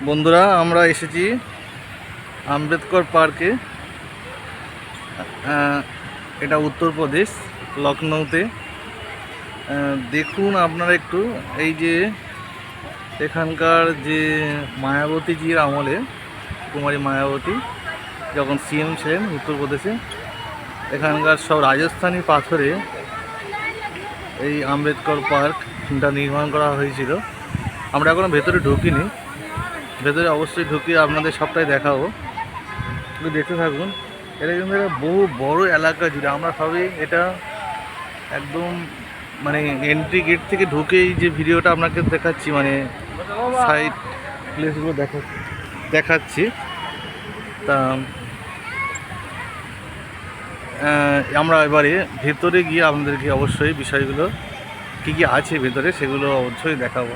বন্ধুরা, আমরা এসেছি আম্বেদকর পার্কে। এটা উত্তরপ্রদেশ, লখনৌতে। দেখুন আপনারা একটু, এই যে এখানকার যে মায়াবতীজির আমলে, কুমারী মায়াবতী যখন সিএম ছিলেন উত্তরপ্রদেশে, এখানকার সব রাজস্থানী পাথরে এই আম্বেদকর পার্কটা নির্মাণ করা হয়েছিল। আমরা এখনো ভেতরে ঢুকিনি, ভেতরে অবশ্যই ঢুকিয়ে আপনাদের সবটাই দেখাবো, একটু দেখতে থাকুন। এটা কিন্তু একটা বহু বড় এলাকা জুড়ে, আমরা সবই এটা একদম মানে এন্ট্রি গেট থেকে ঢুকেই যে ভিডিওটা আপনাকে দেখাচ্ছি, মানে সাইড প্লেসগুলো দেখাচ্ছি। তা আমরা এবারে ভেতরে গিয়ে আপনাদেরকে অবশ্যই বিষয়গুলো কী কী আছে ভেতরে সেগুলো অবশ্যই দেখাবো।